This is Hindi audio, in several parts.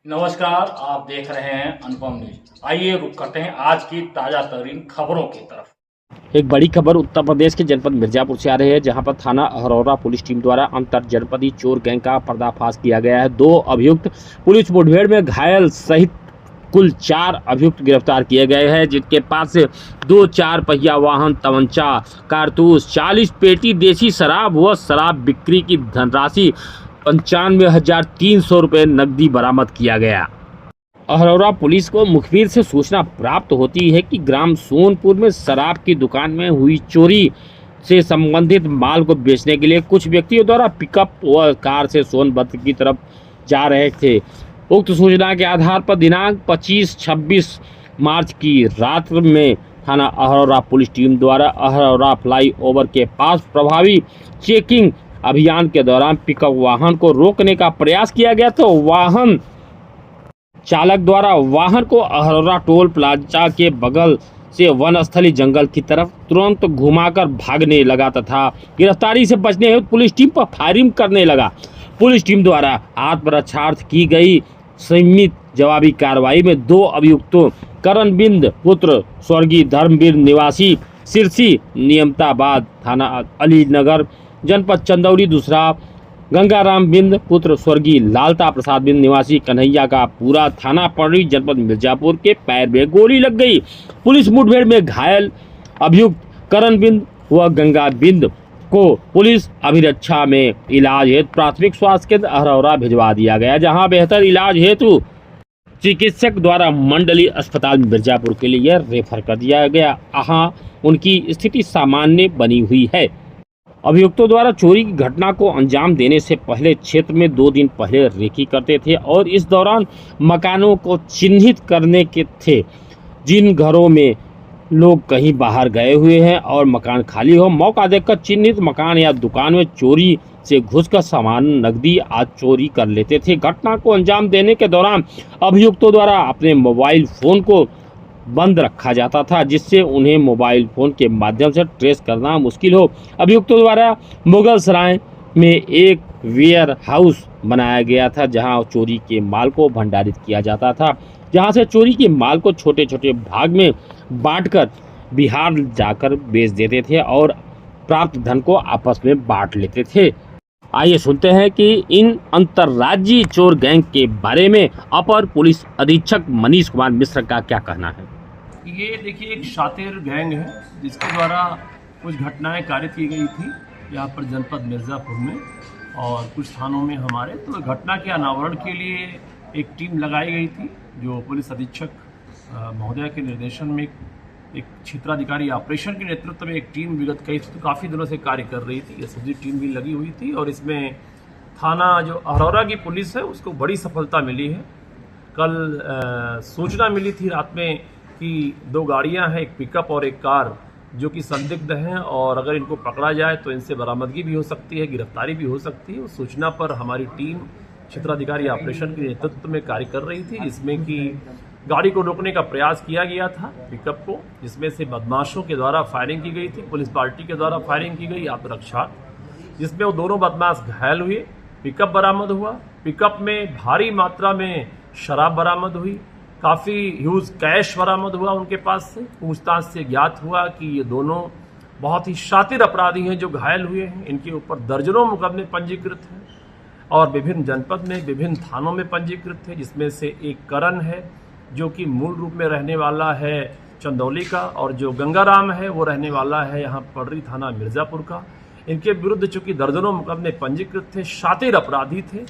नमस्कार, आप देख रहे हैं अनुपम न्यूज। आइए रुक करते हैं आज की ताजा तरीन खबरों की तरफ। एक बड़ी खबर उत्तर प्रदेश के जनपद मिर्जापुर से आ रही है, जहां पर थाना अहरौरा पुलिस टीम द्वारा अंतर जनपदीय चोर गैंग का पर्दाफाश किया गया है। 2 अभियुक्त पुलिस मुठभेड़ में घायल सहित कुल 4 अभियुक्त गिरफ्तार किए गए हैं, जिनके पास से 2 4 पहिया वाहन, तमंचा, कारतूस, 40 पेटी देसी शराब व शराब बिक्री की धनराशि 95,300 रुपये नकदी बरामद किया गया। अहरौरा पुलिस को मुखबिर से सूचना प्राप्त होती है कि ग्राम सोनपुर में शराब की दुकान में हुई चोरी से संबंधित माल को बेचने के लिए कुछ व्यक्तियों द्वारा पिकअप व कार से सोनभद्र की तरफ जा रहे थे। उक्त सूचना के आधार पर दिनांक 25-26 मार्च की रात में थाना अहरौरा पुलिस टीम द्वारा अहरौरा फ्लाईओवर के पास प्रभावी चेकिंग अभियान के दौरान पिकअप वाहन को रोकने का प्रयास किया गया, तो वाहन चालक द्वारा वाहन को अहरौरा टोल प्लाजा के बगल से वनस्थली जंगल की तरफ तुरंत घुमाकर भागने लगा तथा गिरफ्तारी से बचने हेतु पुलिस टीम पर फायरिंग करने लगा। पुलिस टीम द्वारा आत्मरक्षार्थ की गई संयमित जवाबी कार्रवाई में 2 अभियुक्तों करणबिंद पुत्र स्वर्गीय धर्मवीर निवासी सिरसी नियमताबाद थाना अलीनगर जनपद चंदौली, दूसरा गंगाराम बिंद पुत्र स्वर्गीय लालता प्रसाद बिंद निवासी कन्हैया का पूरा थाना पड़री जनपद मिर्जापुर के पैर में गोली लग गई। पुलिस मुठभेड़ में घायल अभियुक्त करण बिंद व गंगा बिंद को पुलिस अभिरक्षा में इलाज हेतु प्राथमिक स्वास्थ्य केंद्र अहरौरा भिजवा दिया गया, जहां बेहतर इलाज हेतु चिकित्सक द्वारा मंडलीय अस्पताल मिर्जापुर के लिए रेफर कर दिया गया। जहां उनकी स्थिति सामान्य बनी हुई है। अभियुक्तों द्वारा चोरी की घटना को अंजाम देने से पहले क्षेत्र में 2 दिन पहले रेकी करते थे और इस दौरान मकानों को चिन्हित करने के थे। जिन घरों में लोग कहीं बाहर गए हुए हैं और मकान खाली हो, मौका देखकर चिन्हित मकान या दुकान में चोरी से घुसकर सामान, नकदी आदि चोरी कर लेते थे। घटना को अंजाम देने के दौरान अभियुक्तों द्वारा अपने मोबाइल फोन को बंद रखा जाता था, जिससे उन्हें मोबाइल फोन के माध्यम से ट्रेस करना मुश्किल हो। अभियुक्तों द्वारा मुगल सराय में एक वेयर हाउस बनाया गया था, जहां चोरी के माल को भंडारित किया जाता था, जहां से चोरी के माल को छोटे छोटे भाग में बांटकर बिहार जाकर बेच देते थे और प्राप्त धन को आपस में बांट लेते थे। आइए सुनते हैं कि इन अंतर्राज्यीय चोर गैंग के बारे में अपर पुलिस अधीक्षक मनीष कुमार मिश्र का क्या कहना है। ये देखिए, एक शातिर गैंग है जिसके द्वारा कुछ घटनाएं कारित की गई थी यहाँ पर जनपद मिर्ज़ापुर में और कुछ थानों में हमारे। तो घटना के अनावरण के लिए एक टीम लगाई गई थी, जो पुलिस अधीक्षक महोदय के निर्देशन में एक क्षेत्राधिकारी ऑपरेशन के नेतृत्व में एक टीम विगत काफ़ी दिनों से कार्य कर रही थी। एसएसजी टीम भी लगी हुई थी और इसमें थाना जो अहरौरा की पुलिस है उसको बड़ी सफलता मिली है। कल सूचना मिली थी रात में कि 2 गाड़ियां हैं, एक पिकअप और एक कार, जो कि संदिग्ध हैं और अगर इनको पकड़ा जाए तो इनसे बरामदगी भी हो सकती है, गिरफ्तारी भी हो सकती है। उस सूचना पर हमारी टीम क्षेत्राधिकारी ऑपरेशन के नेतृत्व में कार्य कर रही थी, जिसमें कि गाड़ी को रोकने का प्रयास किया गया था, पिकअप को, जिसमें से बदमाशों के द्वारा फायरिंग की गई थी, पुलिस पार्टी के द्वारा फायरिंग की गई आत्मरक्षा, जिसमें वो दोनों बदमाश घायल हुए। पिकअप बरामद हुआ। पिकअप में भारी मात्रा में शराब बरामद हुई, काफ़ी ह्यूज कैश बरामद हुआ उनके पास से। पूछताछ से ज्ञात हुआ कि ये दोनों बहुत ही शातिर अपराधी हैं जो घायल हुए हैं। इनके ऊपर दर्जनों मुकदमे पंजीकृत हैं और विभिन्न जनपद में विभिन्न थानों में पंजीकृत है, जिसमें से एक करण है जो कि मूल रूप में रहने वाला है चंदौली का, और जो गंगाराम है वो रहने वाला है यहाँ पड़री थाना मिर्ज़ापुर का। इनके विरुद्ध चूंकि दर्जनों मुकदमे पंजीकृत थे, शातिर अपराधी थे।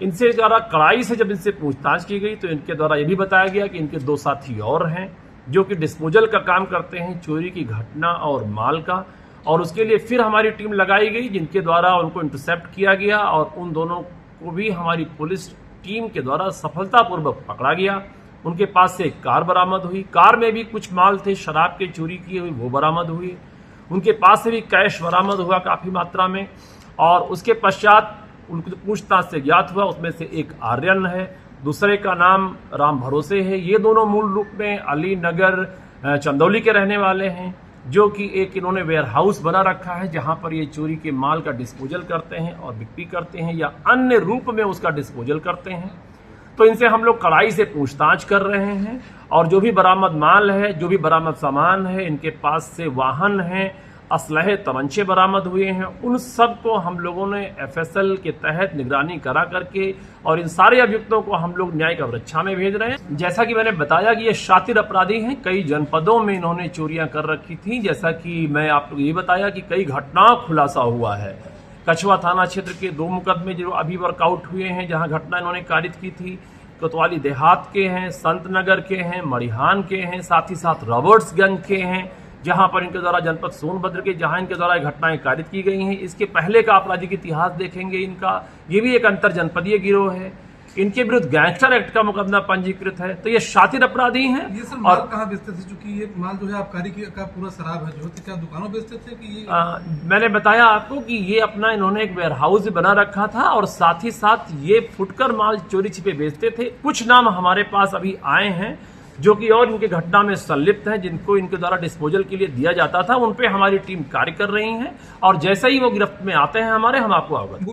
इनसे द्वारा कड़ाई से जब इनसे पूछताछ की गई तो इनके द्वारा ये भी बताया गया कि इनके 2 साथी और हैं जो कि डिस्पोजल का काम करते हैं, चोरी की घटना और माल का, और उसके लिए फिर हमारी टीम लगाई गई, जिनके द्वारा उनको इंटरसेप्ट किया गया और उन दोनों को भी हमारी पुलिस टीम के द्वारा सफलतापूर्वक पकड़ा गया। उनके पास से एक कार बरामद हुई। कार में भी कुछ माल थे शराब के चोरी किए हुए, वो बरामद हुई। उनके पास से भी कैश बरामद हुआ काफ़ी मात्रा में। और उसके पश्चात उनको पूछताछ से ज्ञात हुआ उसमें से एक आर्यन है, दूसरे का नाम राम भरोसे है। ये दोनों मूल रूप में अलीनगर चंदौली के रहने वाले हैं, जो कि एक इन्होंने वेयर हाउस बना रखा है जहां पर ये चोरी के माल का डिस्पोजल करते हैं और बिक्री करते हैं या अन्य रूप में उसका डिस्पोजल करते हैं। तो इनसे हम लोग कड़ाई से पूछताछ कर रहे हैं और जो भी बरामद माल है, जो भी बरामद सामान है, इनके पास से वाहन है, असलहे तमंचे बरामद हुए हैं, उन सब को हम लोगों ने एफएसएल के तहत निगरानी करा करके और इन सारे अभियुक्तों को हम लोग न्यायिक अवरक्षा में भेज रहे हैं। जैसा कि मैंने बताया कि ये शातिर अपराधी हैं, कई जनपदों में इन्होंने चोरियां कर रखी थी। जैसा कि मैं आप लोग ये बताया कि कई घटनाओं खुलासा हुआ है। कछवा थाना क्षेत्र के 2 मुकदमे जो अभी वर्कआउट हुए हैं, जहां घटना इन्होंने कारित की थी, कोतवाली देहात के हैं, संत नगर के हैं, मड़िहान के हैं, साथ ही साथ रॉबर्ट्सगंज के हैं, जहां पर इनके द्वारा जनपद सोनभद्र के जहां इनके द्वारा घटनाएं कारित की गई हैं। इसके पहले का आपराधिक इतिहास देखेंगे इनका, ये भी एक अंतर जनपदीय गिरोह है। इनके विरुद्ध गैंगस्टर एक्ट का मुकदमा पंजीकृत है। तो ये शातिर अपराधी हैं। ये सर माल कहाँ बेचते थे? चूंकि ये माल जो है आबकारी का पूरा शराब है, जो क्या दुकानों बेचते थे कि ये? मैंने बताया आपको कि ये अपना इन्होंने एक वेयरहाउस बना रखा था और साथ ही साथ ये फुटकर माल चोरी छिपे बेचते थे। कुछ नाम हमारे पास अभी आए हैं जो कि और इनके घटना में संलिप्त हैं, जिनको इनके द्वारा डिस्पोजल के लिए दिया जाता था। उन पे हमारी टीम कार्य कर रही है और जैसे ही वो गिरफ्त में आते हैं हमारे, हम आपको अवगत